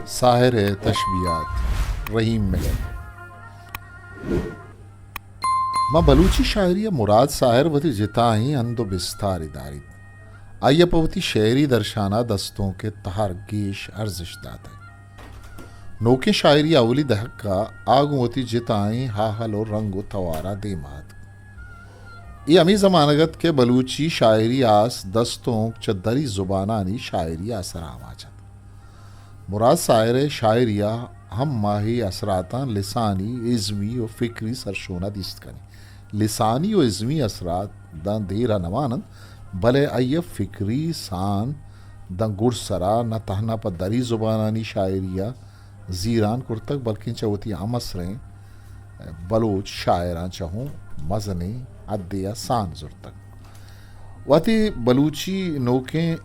साहिर तशबियात रहीम मिलन मां बलूची शायरी मुराद साहिर वती जिताही अंदो बिस्तार इदारी अय्यपवती शेरी दर्शाना दस्तों के तहार गेश अर्जिश दाता नोके शायरी अवली दहक का आगुवती जिताई हाहल और रंगो तवारा देमात ये अमी जमानगत के बलूची शायरी आस दस्तों चदरी जुबानानी शायरी असरामाचत मुराद सायर शायरिया हम माही असराता लिसानी इज़मी और फिक्री सरशोना दिस्त कनी लिसानी और इज़मी असरात द देरा नवानंद भले अय फिक्री सान द गुड़ सरा न तहना पर दरी जुबानानी शायरिया जीरान कुर्तक बल्कि चवती आमस रहें बलोच शायरा चहूँ मजने अद्दिया सान जुर तक वती बलूची नोकें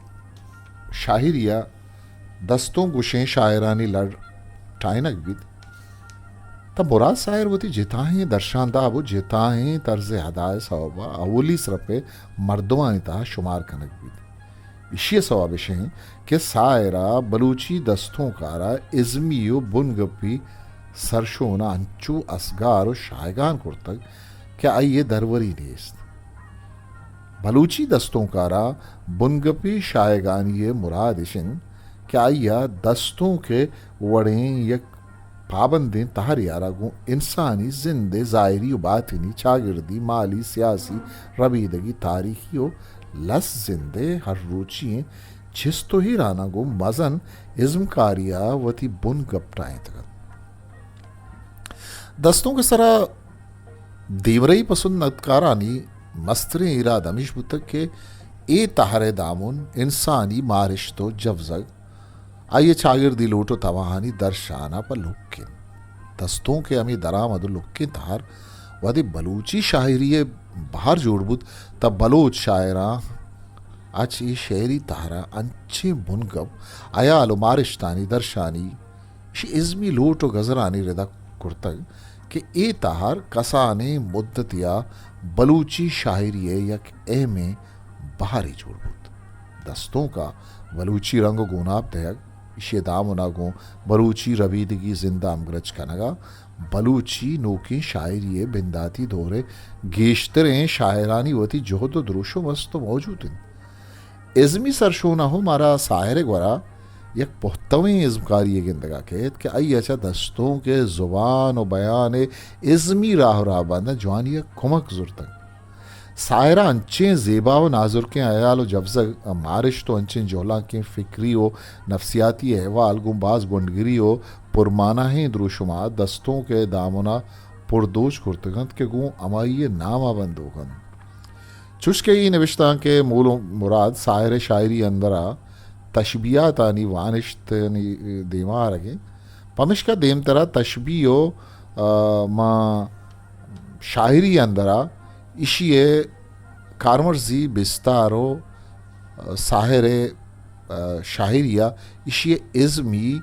शायरिया दस्तों गुशें शायरानी लड़ टाइनक बिद तब मुराद शायर वती जिताहें दर्शानदा अबू जिताहें तर्ज हदाय सवाबा अवली सरपे मर्दवानी ता शुमार कनक बिद इशिय सवाबिशें के सायरा बलूची दस्तों कारा इज़मियो बुनगपी सरशोना अंचू असगार शायगान कुर्तक क्या आइए दरवरी नेस्त बलूची दस्तों कारा बुनगपी शायगानी मुराद इशिन क्या या दस्तों के वड़ें यक पाबंदें तहर यारा गो इंसानी जिंदे ज़ायरी बातिनी चागिर्दी माली सियासी रबीदगी तारीखी हो लस जिंदे हर रुचिएं छिस्तो ही राना गो मजन इज़्मकारिया वती बुन गपटाएं तक दस्तों के सरा देवरई पसंद नदकारानी मस्तरे इरादा मिशबुतक के ए तहरे दामुन इंसानी मारिश तो जवजग आइए चागिर्दी लोटो तवाहानी दर्शाना पर लुक्किन दस्तों के अमी दरामद लुक्किन तार वदी बलूची शायरी बाहर जोड़बुद तब बलोच शायरा अच्छी शेरी तारा अंचे बुनगब आया आलो मारिशतानी दर्शानी शी इज़मी लोटो गजरानी रिदा कुर्तग कि ए ताहार कसाने मुद्दतिया बलूची शायरी यक ए में बाहरी जोड़बुद दस्तों का बलूची रंग गुनाब तयक इशे दामुनागो बलूची रबीदगी जिंदा अमगरज कनगा बलूची नोकी शायरी बिंदाती दौरे गेश्तरें शायरानी वती जोहद द्रोशो मस्त मौजूद हैं इज़मी सरशोना हो मारा साहिर ग्वरा यक पुख्तवें इज़्मकारी गिंदगा कहत कि आई अच्छा दस्तों के ज़ुबान और बयान इज़मी राह राबाना जवानी कुमक जुर तक सायरा अंचे ज़ेबा व नाजुर के अयाल जबजग मारिश तो अंचे जोला के फ़िक्री हो नफसियाती अहवाल गुमबाज गुंडगिरी हो पुरमाना है द्रुशुमा दस्तों के दामुना पुरदोज कुर्तगंत के गूँ अमाई नामा बंदोगन चुश्के ही नविश्ता के मूल मुराद सायर शायरी अंदरा तशबियात आनी वानिश्त देमा रगे पमिश का देम तरह तशबियो माँ शायरी अंदरा इशिए कारमर्जी बिस्तारो साहिर शायरिया इशिए इज़मी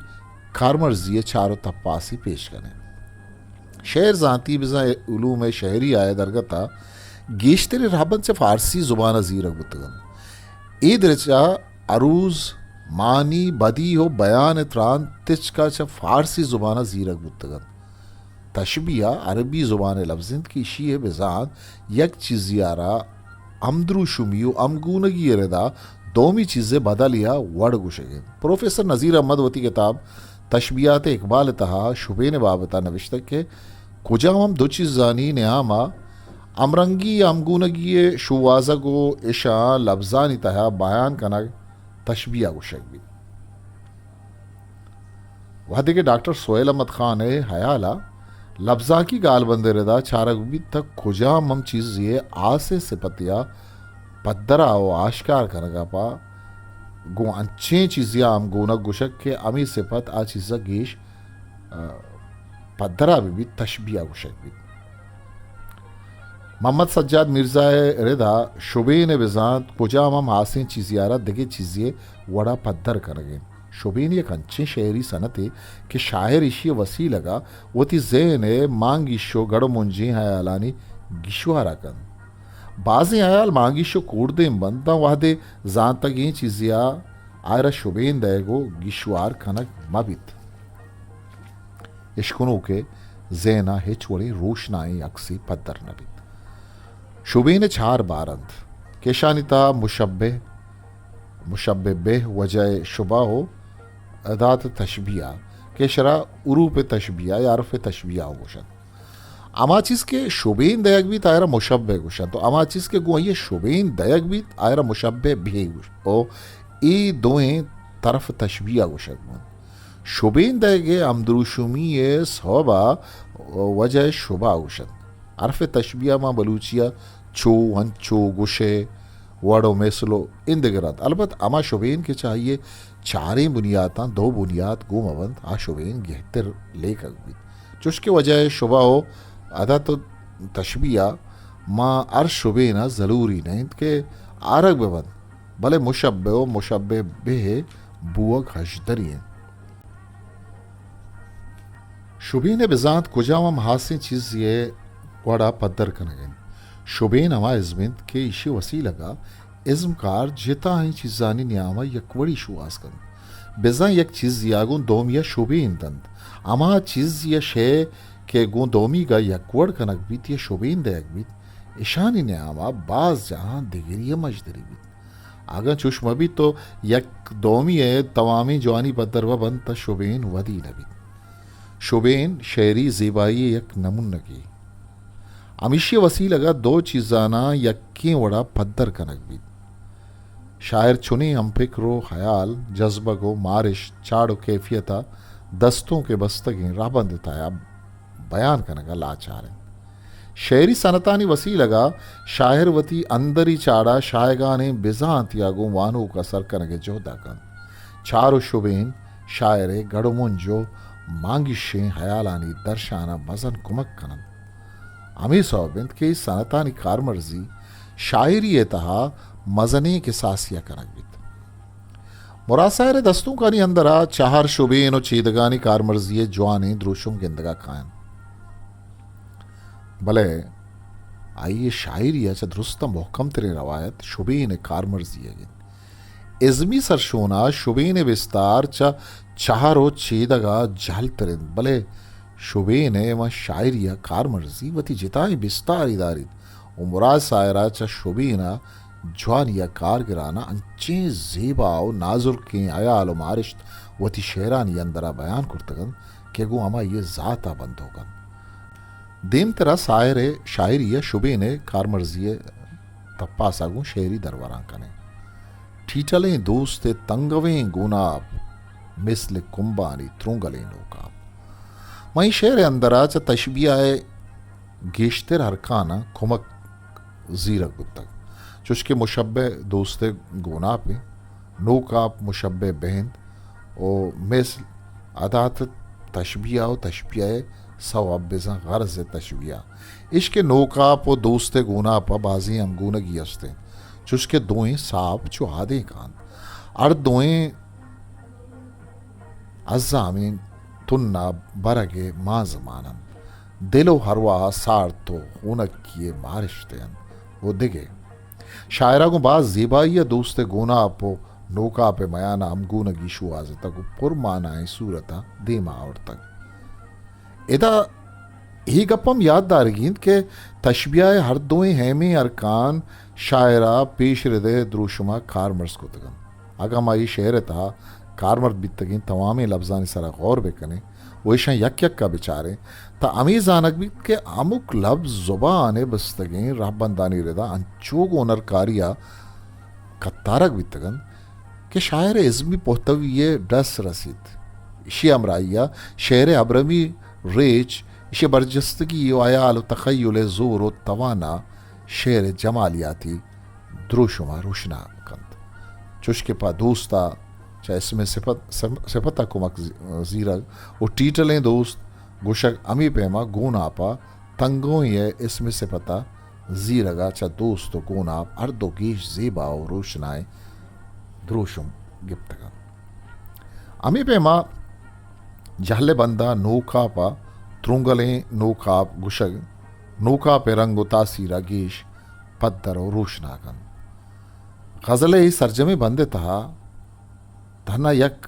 कारमर्जी चारों तपासी पेश करें शेर ज़ाती बिज़ा उलूम शहरी आय दरगता गेश्तर राबन से फ़ारसी ज़ुबान ज़ीरक बुतगन ए दरचा अरूज़ मानी बदी हो बयान त्रान तिच का च फ़ारसी ज़ुबान ज़ीरक बुतगन तशबिया अरबी ज़ुबान लफ्ज़िंद की शी बेजान यक चीज़ियारा अमद्रू शुमियो अमगूनगी रदा दोमी चीज़ें बदलिया वड़ गुशगे प्रोफेसर नज़ीर अहमद वती किताब तशबियात इकबाल तहा शुबेन बाबता नविश्तक के कुजाम दो चीज़ानी न्यामा अमरंगी अमगूनगी शुवाजा गो इशा लफ्ज़ानी तहा बयान कनग तशबिया गुशग भी वहदे के डॉक्टर सोहेल अहमद खान हयाला लफ्ज़ा की गाल बंदे रदा चारगबी तक खुजा मम चीज़ ये आसे सिपतिया पद्दरा व आश्कार करगा पा गो अच्छे चीज़िया आम गोनक गुशक के अमी सिपत आ चीज़ा गेश पद्दरा भी तशबिया गुशक भी मोहम्मद सज्जाद मिर्ज़ा रिदा शुबेन बिजात खुजा मम आसे चीज़ियारा दिगे चीज़िए वड़ा पद्दर करगे शुबीन एक अच्छी शेरी सनते कि शायर इशी वसी लगा वो ती ज़ेन मांगिशो गड़ मुंजी हयालानी गिशवारा कन बाज़ी हयाल मांगिशो कूड़दे बनता वादे जान तक ये चीज़िया आयरा शुबेन देगो गिशवार कनक मबित इश्कुनों के जेना हिचवड़ी रोशनाई अक्सी पद्दर नबी शुबीन चार बारंद केशानिता मुशब्बे बेह वजह शुबा हो अदात तशबिया केशरा उरूप तशबिया या अरफ तशबिया हो गुशन अमा चीज़ के शुबीन दयक भी आयरा मुशब्बे गुशन तो अमा चीज़ के गो ये शुबीन दयक भी आयरा मुशब्बे भी ओ ई दोएं तरफ तशबिया गुशन शुबीन दयगे अमदरुशुमी सोबा वजह शुबा गुशन अरफ तशबिया मा बलूचिया चो हंचो गुशे वड़ो मेसलो इंदगरत अलबत् अमा शुबीन के चाहिए चारें बुनियाद दो बुनियाद गुमवंत आ शुबीन गहतर लेकर भी चुस्के वजह शुबा हो अदा तो तशबिया माँ अर शुबीना ज़रूरी नहीं के आरग बबंद भले मुशब्बे हो मुशब्बे बे बुअग हशदरी शुबीन बिजात कुजामा महासिन चीज़ ये वड़ा पद्दर कनगन शुबीन अमा इज़मिंत के इशी वसी लगा इज़्मकार जिता ही चीज़ानी न्यामा यकवड़ी शुआस कन बेजा यक चीज़ यागुन दोम या शुबीन दंत अमा चीज़ या शे के गु दोमी का यकवड़ कनक बीत ये शुबीन दयक बीत ईशानी न्यामा बाज जहाँ दिगरिया मजदरी बीत आगा चुश्म भी तो यक दोमी है तवामी जवानी पद्दर व बंत शुबीन वदी नबी शुबीन शेरी ज़िबाई यक नमुन की अमिशी वसी लगा दो चीज़ाना यक्की वड़ा पद्दर कनक बीत शायर चुनी हम फिक्रो ख्याल जज्बगो मारिश चाड़ो कैफियता दस्तों के बस्तगी राबंद ताया बयान कनगा लाचार शेरी सनतानी वसी लगा शायर वती अंदरी चाड़ा शायगाने बिजात यागो वानो का सर कनगे जोदा कन चारो शुबेन शायरे गड़मुंजो मांगिशे हयालानी दर्शाना मजन कुमक कनन अमी सोबिंद के सनतानी कारमर्जी शायरी तहा मजने के सासिया कनक बीत मुरासायर दस्तों का नी अंदरा चार शुबेन और चीदगानी कारमर्जी जवानी द्रुशुम गिंदगा खान भले आइए शायरी अच्छा दुरुस्त मोहकम तेरे रवायत शुबीन कारमर्जी है इज़मी सरशोना शुबीन विस्तार चा चारो चीदगा जाल तरिन भले शुबीन व शायरिया कारमर्जी वती जिताई बिस्तार इदारित और मुराद सायरा चा शुबीना जवानिया कारगिराना अंचे ज़ेबाओ नाजुर के आयाल व मारिश्त वती शेरानी अंदरा बयान करतगन के गो अमा ये ज़ाता बंद होगन देम तरह सायरे शायरिया शुबीन कारमर्जी तप्पा सागू शेरी दरबारा कने ठीटलें दोस्ते तंगवें गुनाब मिसल कुंबानी त्रुंगले नोका वहीं शेर अंदरा च तशबिया गेश्तर हरकाना खुमक जीरक बुतक चुस्के मुशब्बे दोस्ते गुना पे नोकाप मुशब्बे बहन ओ मिसल अदात तशबिया व तशबिया सवाब बेजा गर्ज तशबिया इश्के नोकाप व दोस्ते गुना पा बाजी हम गुनगी अस्ते चुस्के दोएं साप चो आदे कान अर दोएं अज़ामीन तुन्ना बरगे माँ जमानन दिलो हरवा सार तो हुनक किए मारिश्तेन वो दिगे शायरा को बाज ज़ेबाइया दोस्त गुना पो नोका पे मयाना हमगूनगी शुआज तक पुर मानाए सूरता देमा और तक इदा ही गप्पम याददार गिंद के तशबियाए हर दोए हेमे अरकान शायरा पेश हृदय द्रुशुमा कारमर्स को तगन अगा माई शेर था कारमर्द बितगिन तमामे लफ्जानी सरा गौर बेकने वैशा यक यक का बेचारे ता अमीज आनक भी के अमुक लफ्ज जुबाने बस्तगें राहबंदानी रिदा अंचोग ओनर कारिया कत्तारक बितगन के शायर इज़मी पोहतविये डस रसीद इशी अमराइया शेर अब्रमी रेच इशे बरजस्तगी आयाल तखय्युल ज़ोर तवाना शेर जमालियाती द्रुशुमा रुशना कंद चुश्के पा दोस्ता चाहे इसमें सिफता कुमक जीरग वो टीटलें दोस्त गुशक अमी पेमा गुन आपा तंगों ये इसमें सिफता जीरगा चा दोस्त गुन आप अर्दो गीश ज़ेबा और रोशनाए द्रोशुम गिप्तगा अमी पेमा जहले बंदा नोका पा त्रुंगलें नोका गुशक नोका पे रंग तासीरा गीश पद्दर और रोशनागन गज़ले ही सरजमे बंदे तहा धना यक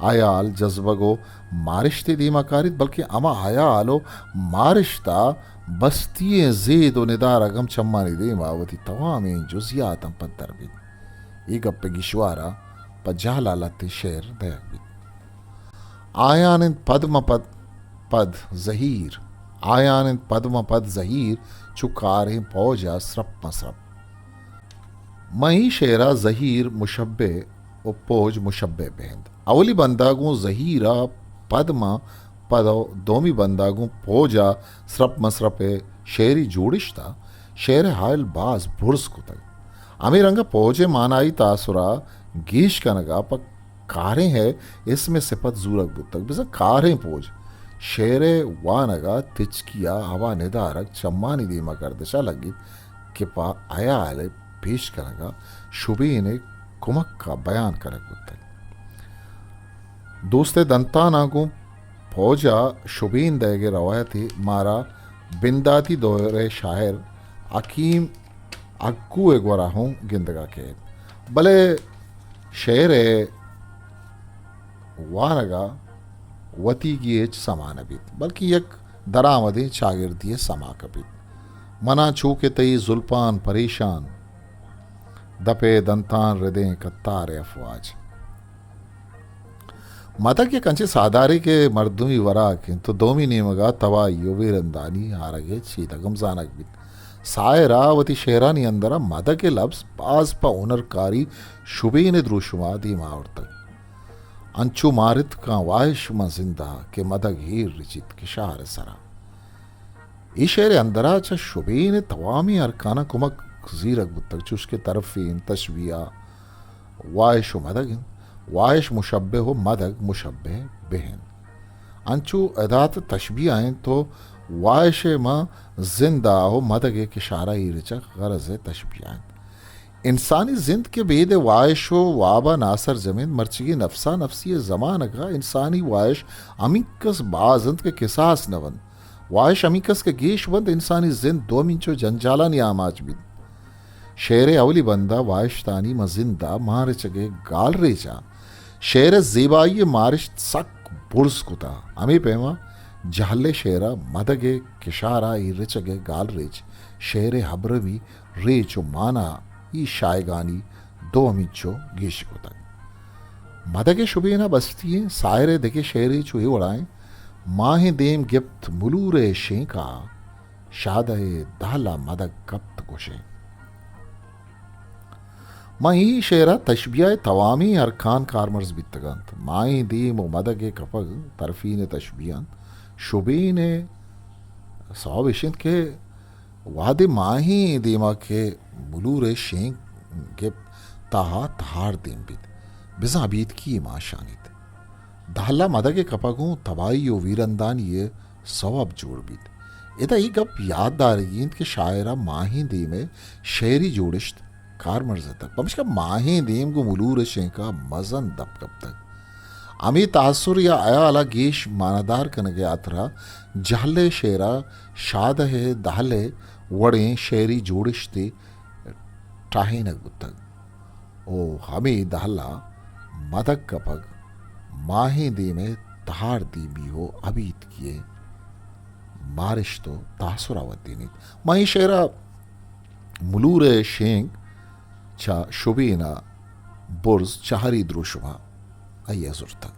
आयाल जज्बगो मारिश्ते दीमा कारित बल्कि अमा आयालो मारिश्ता बस्तिये जेद निदारगम चम्मानी दीमावती तवामी जुजियातम पत्तर भी ईगप्पे गिश्वारा पजाला लत्ते शेर दयक भी आयान पद्म पद जहीर आयान पद्म पद जहीर चुकारे पौजा स्रप मसरप मही शेरा जहीर मुशब्बे ओ पोज मुशब्बे बेंद अवली बंदागू जहीरा पद्मा पदो दोमी बंदागू पोजा स्रप मसरपे शेरी जोड़िश्ता शेर हायल बाज भुर्स कुतग अमीरंगा पोजे मानाई तासुरा गीश कनगा पर कारें है इसमें सिपत जूरक बुतक बिजा कारें पोज शेरे वानगा तिचकिया हवा निदारक चम्मानी दीमा कर दिशा लगी कि पा आया आले पेश करेगा शुभी ने कुमक का बयान करक बुतक दोस्ते दंता नागू फौजा शुबीन देगे रवायती मारा बिंदाती दौरे शायर अकीम अक्कू एगवरा हूँ गिंदगा के भले शेर वानगा वती की एच समान अबित बल्कि एक दरामदे शागिर्दी समा कबित मना छू के तई जुल्फान परेशान दपे दंतान हृदय कत्तार अफवाज मता के कंचे सादारे के मर्दुमी वरा के तो दोमी नेमगा तवा युवीरंदानी हारगे चीतगम जानक बित सायरावती शेरानी अंदरा मद के लफ्ज बाज पा उनरकारी शुबीन द्रुशुमा दीमावर्तक अंचु मारित का वायश में जिंदा के मदक हीर रिचित के शार सरा ईशेर अंदरा च शुबीन तवामी अरकाना कुमक जीरक बुतक चुस्के तरफीन तशबिया वायश मदगिन वायश मुशब्बे हो मदक मुशब्बे बेहन अंचु अदात तशबियाएं तो वायश में जिंदा हो मदगे के शारा ही रिचक गरज तशबियाएं इंसानी जिंद के बेद वायश हो वाबा नासर जमीन मर्चगी नफसा नफसी जमान का इंसानी वायश अमिकस बाजंत के किसास नवन वायश अमिकस के गेशवंत इंसानी जिंद दो मिंचो जंजाला नियामाच बिद शेर अवली बंदा वायशतानी मजिंदा मारे चगे गाल रेचा शेर जेबाई मारिश सक बुर्स कुता अमी पेमा जहले शेरा मदगे किशारा ई रिचगे गाल रेच शेर हब्रवी रेचो माना ई शायगानी दो अमिचो गेश कुता मदगे शुबीना बस्ती सायरे देखे शेरे चुहे उड़ाए माहे देम गिप्त मुलूरे शेका शादे दाला मदक कप्त कुशे माही शेरा तशबिया तवामी अरकान कारमर्ज बितगंत माही दीम मदगे कपग तरफीन तशबियान शुबीन सौविशिंत के वादे माही दीमा के मुलूर शेंक के ताहा तहार दीम बित बिजा बीत की माँ शानित दाहला मदगे कपगों तबाई ओ वीरंदान ये सवाब जोड़ बित इता ही गप याददार के शायरा माही दी में शेरी जोड़िश्त कार मर्ज तक पमश का माही दीम को मुलूर शेंका मजन दब कब तक अमी तासुर या आया अला गेश मानादार कनगे आतरा जहले शेरा शाद है दहले वड़े शेरी जोड़िश्ते टाहे नग बुतक ओ हमी दहला मदक कपग माही दी में तहार दी भी हो अबीत किए मारिश तो तासुरावती नहीं माही शेरा मुलूर शेंक चा शुबीना बुर्ज चाहरी द्रुशुमा अय्या जुर्ता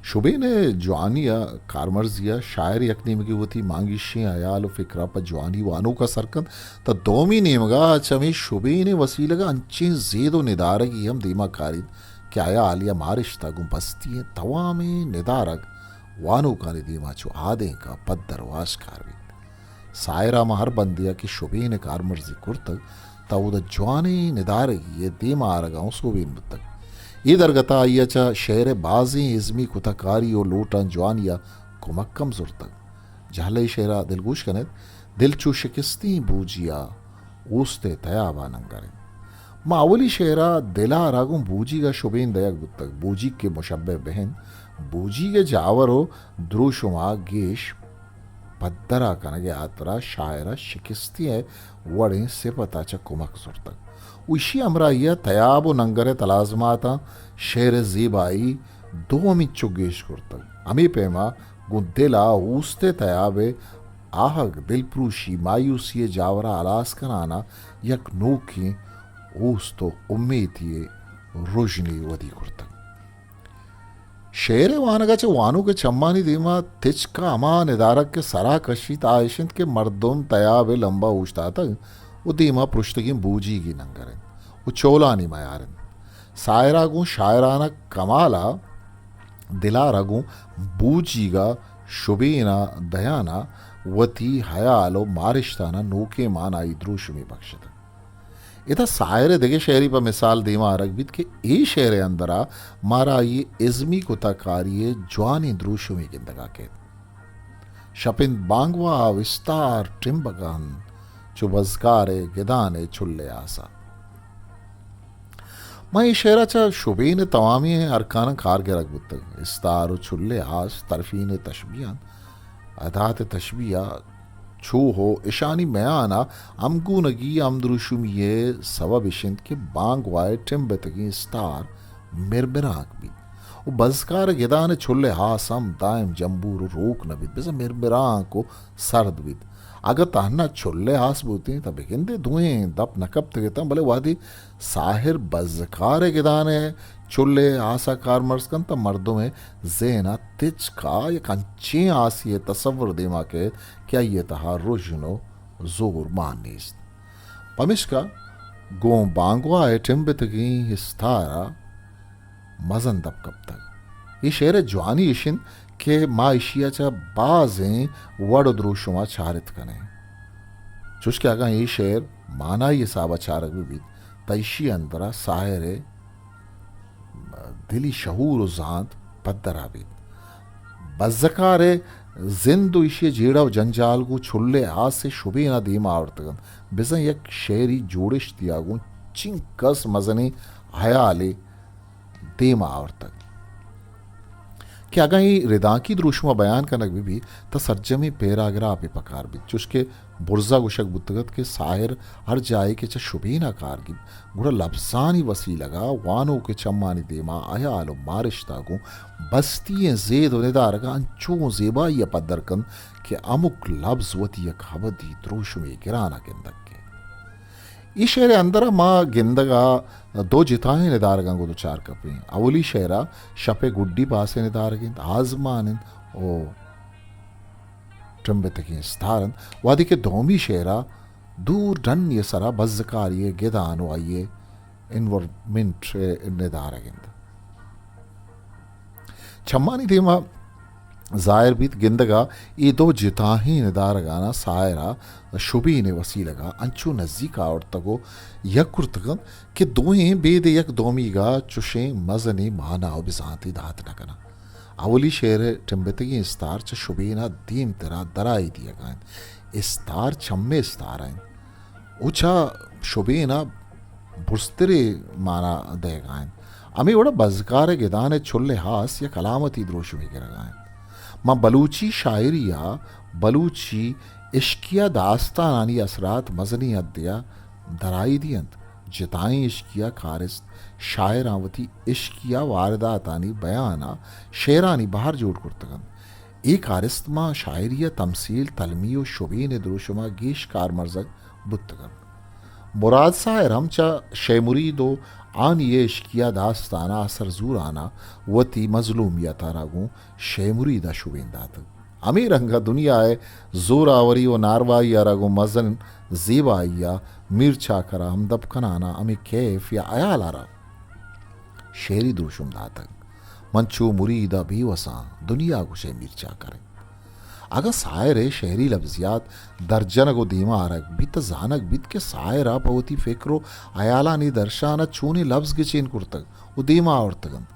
शुबीन जवानिया कारमर्जिया शायर यकनी में की होती मांगी शी आयाल फिक्रा पर जवानी वानू का सरकन तो दोमी नेमगा चमी शुबीन वसीलगा अंचे जेदो निदारक यम दीमा कारिद क्या आया आलिया मारिश तागु बस्ती है तवामे निदारक वानू का निदीमा चो आदे का पद दरवाज कारवी सायरा महर बंदिया की शुबीन कारमर्जी कुर्तक तउद जवानी निदार ये दीमा आरगाऊं सुबीन बुतक ये दरगता आइयाचा शेर बाजी इज़मी कुतकारी ओ लूटन जवानिया कुमक्कम जुर्तक जहले शेरा दिलगुश कनेत दिल चू शिकस्ती बूजिया ऊस्ते तयाबा नंगरे मावली शेरा दिला रागुं बूजी का शुबेन दयक बुतक बूजी के मुशब्बे बहन बूजी के जावरो द्रुशुमा गेश पद्दरा कनगे आतरा शायरा शिकिस्ती है वड़े से पता चा कुमक सुरतक उशी अमराइया तयाबो नंगरे तलाजमाता शेर जीबाई दो अमिच्चो गेश कुर्तक अमी पेमा गुद्देला ऊस्ते तयाबे आहग दिलप्रूशी मायूसी जावरा अलास कनाना यक नोकी ऊस्तो उम्मीदिये रोशनी वदी कुर्तक शेरे वानगाचे वानू के चम्मानी दीमा तिच का अमा निदारक के सरा कशी तायशिंद के मर्दों तयाबे लंबा उछता तक वो दीमा पृष्ठगी बूजी की नंगरें वो चोलानी मयारन सायरा गु शायराना कमाला दिला रगु बूजीगा शुबीना दयाना वती हयालो मारिश्ताना नोके माना इद्रूशुमी बख्शत इधर सायरे देगे शेरी पर मिसाल दीमा अरगबित के ए शेरे अंदरा मारा ये इज़मी को तकारिये जवानी द्रूशुमी गिंदगा के शपिन बांगवा विस्तार टिम्बगन चुबजकारे गिदाने चुल्ले आसा मैं शेरा चा शुबीन तवामी अरकान खार के रगबुत इस्तार चुल्ले आस तरफीन तशबियान अदात तशबिया छू हो इशानी मयाना अमगुनगी अमद्रुशुमिये सबब इशिंद के बांग वाए टिम्बतगी स्टार मिरमिराक भी वो बजकार गिदाने छुल्ले हासम दायम जंबूर रोक नबिद बेसा मिरमिराक को सर्द बिद अगर ताहना छुल्ले हास बोती तब हिंदे धुएं दप नकब तगता भले वादी साहिर बजकार गिदाने चुल्ले आसा कारमर्स कन तब मर्दों में जेना तिच का ये कंचे आसिए तसव्वुर दिमा के क्या ये तहा रोजनो जोर मानीस पमिश्का गो बांगवा टिम्बतगी हिस्तारा मजन दब कब तक ये शेर जवानी इशिन के मा इशियाचा बाजें वड़ द्रोशुमा चारित कने चुस्के आगा ये शेर माना ये साबा चारक भी तैशी अंतरा सायरे दिली शहूर जांत पद्दरा भी बज़कारे जिंदु इशे जीड़ा जंजाल को छुल्ले आज से शुभी ना दीमा आवरतगन बिजन यक शेरी जोड़िश दियागु चिंकस मजनी हयाले दीमा आवरतग कि अगर ये रिदा की द्रुशुमा बयान करनक भी तसर्जमी पेरागरा पे पकार भी चुस्के बुर्जा गुशक बुतगत के साहिर हर जाए के च शुभीना कारगी गुड़ा लफ्जानी वसी लगा वानो के चम्मानी देमा आया आलो मारिश्ता को बस्ती जेद निदार का अंचो जेबा या पदरकन के अमुक लफ्ज वती खबदी द्रुशुमे गिराना गिंदक के ई शेर अंदर माँ गिंदगा दो जिताएं निदारगा को दो चार कपे अवली शेरा शपे गुड्डी पासे निदारगिंद आजमान ओ ट्रम्बतकी स्थारन वादी के दोमी शेरा दूर डन ये सरा बज़कारिये गिदानो आइए इन्वॉर्मेंट निदारगिंद चम्मानी धीमा जाहिर बीत गिंदगा ये दो जिताही निदारगाना सायरा शुभी ने वसी लगा अंचू नज़दीक और तगो यक कुर्तगन के दोहें बेद यक दोमीगा चुशे मजने माना और बिसाती दात न कना अवली शेर टिम्बतगी इस्तार च शुबीना दीम तेरा दराई दिया गायन इस्तार छम्मे इस्तार आइन उछा शुबीना बुस्तरे माना दे गायन अमी वड़ा बज़कार गिदाने छुल्ले हास या कलामती द्रोशुमी गिर गायन माँ बलूची शायरिया बलूची इश्किया दास्तानानी असरात मजनी अद्या दराई दियंत जिताई इश्किया खारिस्त शायरावती इश्किया वारदातानी बयाना शेरानी बाहर जोड़ कुर्तगन एक आरिस्त माँ शायरिया तमसील तलमी शुबीन द्रोशुमा गीश कार मर्जक बुतगन मुराद सायर हमचा शेमुरी दो आन ये इश्किया दास्ताना असर जूराना वती मजलूमिया तारागू शेमुरी दा शुबीन दात अमीर रंगा दुनिया है जोरावरी व नारवाई यारागो मजन जीबाइया मिर्चा करा हम दबकनाना अमी कैफ या अयालारा शेरी द्रुशुम दातक मंचू मुरीदा भी वसा दुनिया गुशे मिर्चा करें अगर सायरे शहरी लफ्जियात दर्जन को धीमा आरक बीत जानक बीत के सायरा पवती फेकरो अयालानी दर्शाना चूनी लफ्ज के चीन कुर्तक उदीमा औरतगन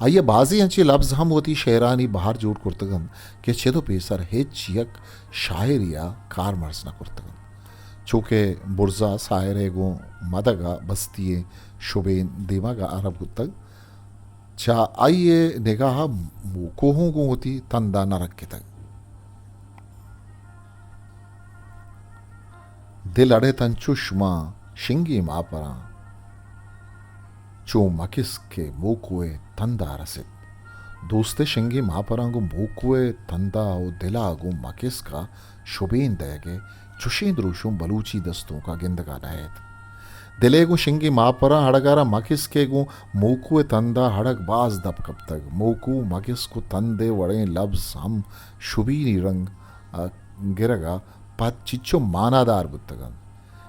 आइए बाजी हंची लफ्ज हम होती शेरानी बाहर जोड़ कुर्तगन के छेदो पेसर हे चियक शायरिया कार मर्स न कुर्तगन चूँकि बुरजा सायरेगो मदगा बस्तिये शुबेन दिमागा अरब गुत्तग चा आइए निगाह कोहों को होती तंदा नरक के तक दिल अड़े तंचुष्मा शिंगी मापरा चो मकिस के मोकुए तंदा रसित दोस्ते शिंगी मापरांगो मोकुए तंदा ओ दिलागो मकिस का शुबेन देगे चुशेंद्रुशुम बलूची दस्तों का गिंदगा नहत दिलेगु शिंगी मापरा हड़गारा मकिस केगु मोकुए तंदा हड़क बाज दब कब तक मोकू मकिस को तंदे वड़े लफ्ज हम शुबीनी रंग गिरगा पद चिच्चो मानादार बुत्तगन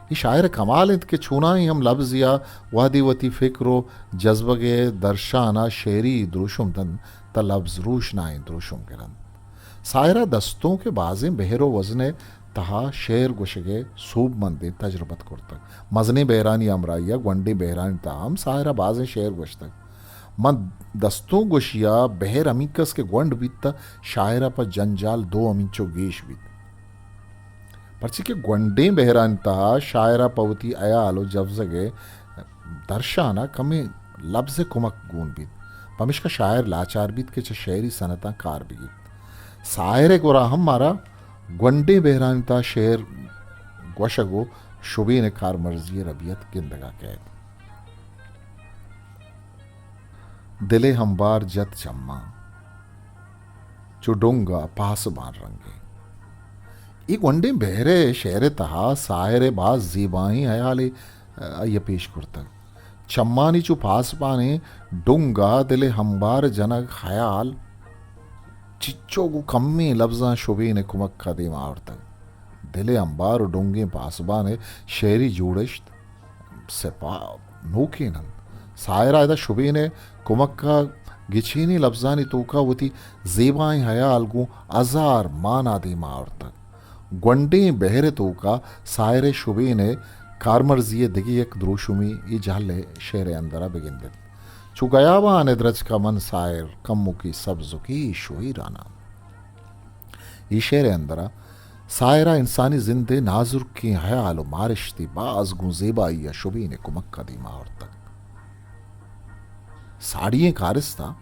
ये शायर कमाल के छूना ही हम लफ्ज या वादिवती फिक्रो जज्बगे दर्शाना शेरी द्रुशुम तन त लफ्ज रूशना द्रुशुम गिरन सायरा दस्तों के बाजे बहरो वजने तहा शेर गुशगे सूब मंदे तजरबत करतक मजने बहरानी अमराइया गंडे बहरानी ताम सायरा बाजे शेर गुशतक मन दस्तों गुशिया बहर अमीकस के गुंड बीतता शायरा पर जंजाल दो अमीचो गेश बीत पर्ची के गुंडे बहरानी तहा शायरा पवती अयालो जवजगे दर्शाना कमे लफ्ज कुमक गून बीत पमिश का शायर लाचार बीत के शेरी सनता कार बीत सायरे गोरा हम मारा गुंडे बहरानता शेर गोशगो शुबीन कार मर्जी रबियत गिंदगा कैद दिले हमबार जत चम्मा चुडोंगा पास बार रंगे ये गुंडे बहरे शेर तहा सायरे बाज जीबाई हयाले ये पेश करता चम्मानी चु पास पाने डोंगा दिले हमबार जनक हयाल चिच्चो को कम्मी लफ्जा शुबी ने कुमक का दे मारता दिले अंबार डोंगे पासबा ने शेरी जोड़श्त सेपा नोके नन सायरा इदा शुबी ने कुमक का गिछीनी लफ्जानी तोका होती जेबाई हयाल को अजार माना दे मारता गुंडे बहरे तोका सायरे शुबी ने कारमर्जिये दिगी एक द्रोशुमी ये जाले शेरे अंदरा बिगिंदे चुगयावा निद्रज का मन सायर कम्मु की सब्जु की शोई राना ये शेर अंदरा सायरा इंसानी जिंदे नाजुर की हयालो मारिश्ती बाज गुजेबाई या शुबी ने कुमक्का दी मार तक साड़िये कारिस्ता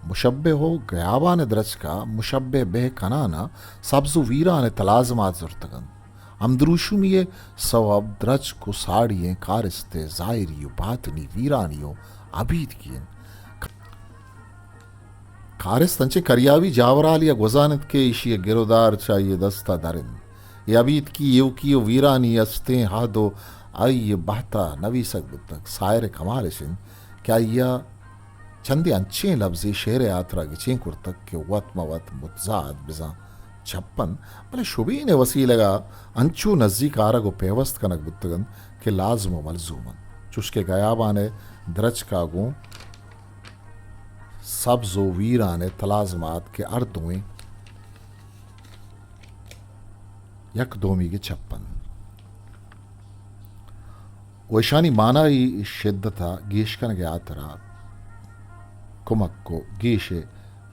मुशब्बे हो गयावा निद्रज का मुशब्बे बे कनाना सब्जु वीरा ने तलाजमात जुर्तगन अमद्रूशुमिये सवब द्रज को साड़िये कारिस्ते जायरियो बातनी वीरानियो अबीद कियन कारिस तंचे करियावी जावराल या गुजानत के इशिय गिरोदार चाहिए दस्ता दरिन ये अबीद की यो की वीरानी अस्ते हादो आई बहता नवी तक सायर कमाल सिन क्या यह चंदे अच्छे लफ्जी शेर यात्रा की चेंकुर तक के वत मवत मुतजाद बिजा छप्पन भले शुबी ने वसी लगा अंचू नजदीक आरगो पेवस्त कनक बुतगन के लाजम मलजूमन चुस्के गयाबा ने द्रज कागों सब्जो वीरा ने तलाजमात के अर्दुएं यक दोमी के छप्पन वैशानी माना ही शिद्दता गीशकन के आतरा कुमक को गीशे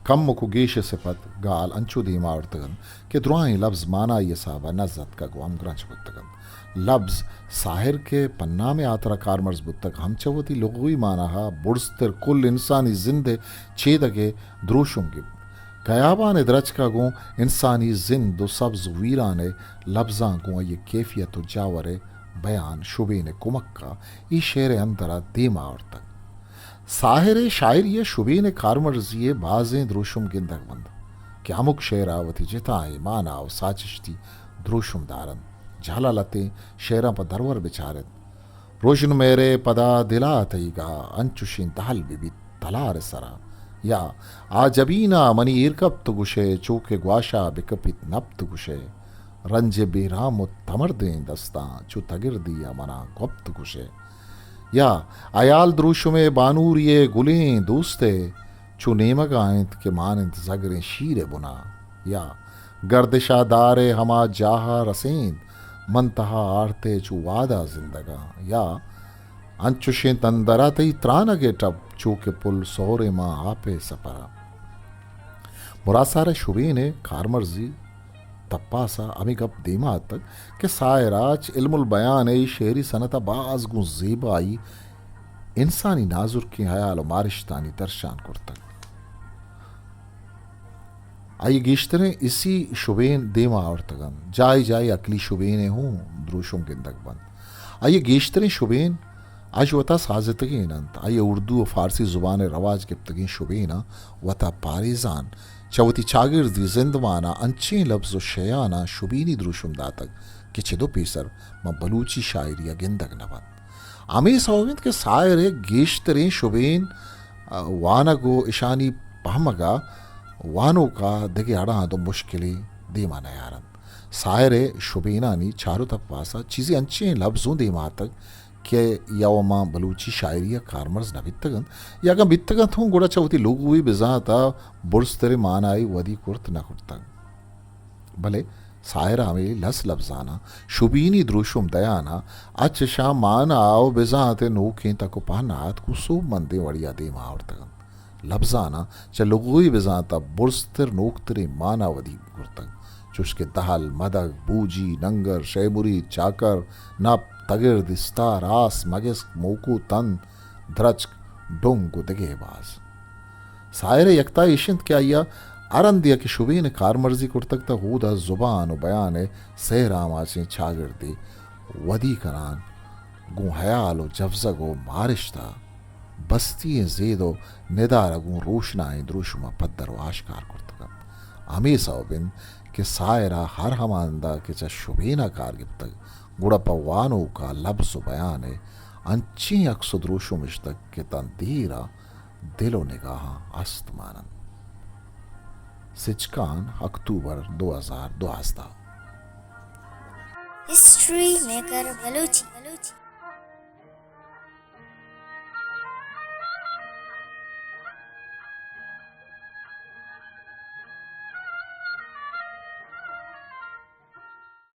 कम को गीशे सिफत गाल अंचु दीमा उर्तगन के द्रुआई लफ्ज माना ये साबा नज़त का गुआम ग्रंच बुतगन लफ्ज साहिर के पन्ना में आतरा कारमर्ज बुतक हम चवती लुगवी माना हा बुर्स्तर कुल इंसानी जिंदे छेदगे द्रोशुंगी गयाबा ने द्रज का गो इंसानी जिंद सब्ज वीरा ने लफ्जा गो ये कैफियत जावरे बयान शुबे ने कुमक का ये शेर अंतरा दीमा और तक साहिर शायर ये शुबे ने कारमर्जिए बाजें द्रोशुम गिंदक बंद क्या मुख शेरावती जिताए मानाव साचिश्ती द्रोशुम दारन झाला लते शेरा पर दरवर बिचारे रोशन मेरे पदा दिला तईगा अंचुशिन तहल बिबी तलार सरा या आजबीना मनी इरकब गुशे चौके ग्वाशा बिकपित नप्त गुशे रंजे बेराम तमर दें दस्ता चु तगिर दिया मना गुप्त गुशे या अयाल द्रुशुमे बानूरिये गुलें दोस्ते चु नेमग आयत के मानंत जगरें शीरे बुना या गर्दिशा दारे हमा जाहा रसेंद मनतहा आरते चु वादा जिंदगा या अंचुशें तंदरा तई त्रानगे टब चूके पुल सोरे माँ आपे सपरा मुरासार शुबे ने कारमर्जी तपासा अमिगप दीमा तक कि सायराच इल्मुल बयान शेरी सनत बाज गु ज़ेबाई इंसानी नाजुर की हयाल मारिशतानी दर्शान करतक आई गिश्तरें इसी शुबेन देमा और तगन जाय जाय अकली शुबेन हूँ द्रोशों गिंदक बंद आइए गेश्तरें शुबेन आज वता साजतगी नंत आइए उर्दू और फारसी ज़ुबान रवाज गिफ्तगी शुबेना वता पारिजान चवती चागिर्दी जिंदवाना अंचे लफ्ज़ व शयाना शुबीनी द्रोशुम दातक कि छिदो पीसर म बलूची शायरिया गिंदक नबन आमी सौविंद के सायरे गेश्तरें शुबेन वानगो इशानी पहमगा वानो का दगे अड़ा तो मुश्किलें दीमा नयारन सायरे शुबेनानी चारों तपासा चीज़ें अंचे लफ्ज़ों दीमा तक के यावमा बलूची शायरिया कारमर्ज न बित्तगन यागा बित्तगन थों गोड़ा चौथी लोग हुई बिजाता बुर्स तेरे मान आई वदी कुर्त न कुर्तग भले सायरा में लस लफ्जाना शुबीनी द्रोशुम दयाना अच्छ शा मान आओ बिजाते नोखें तको पहनात कुसो मंदे वड़िया दे मावरतगन लफ्जाना च लोगोई बिजाता बुर्स तेर नोक तेरे माना वदी कुर्तग चुस्के दहल मदग बूजी नंगर शैमुरी चाकर नप तगिर दिस्तार आस मगस मोकू तन द्रचक डोंगो दगेबाज सायरे यकता इशिंत क्या या अरंदिया की शुबीन कारमर्जी कुर्तक ता हूदा जुबान बयान सहराम आचे छागर दे वदी करान गु हयालो जफ्जगो मारिश्ता बस्ती जेदो निदार गु रोशनाए द्रुशुमा पद्दर आशकार कुर्तक हमें सौबिन कि सायरा हर हमांदा के चा शुबीना कारगिप्तक गुड़पवानों का लफ्ज़ बयान है अंची अक्सुद्रोशो मिश्तक के तंदीरा दिलो निगाह अस्तमानन सिचकान अक्टूबर 2012 हिस्ट्री मेकर बलूची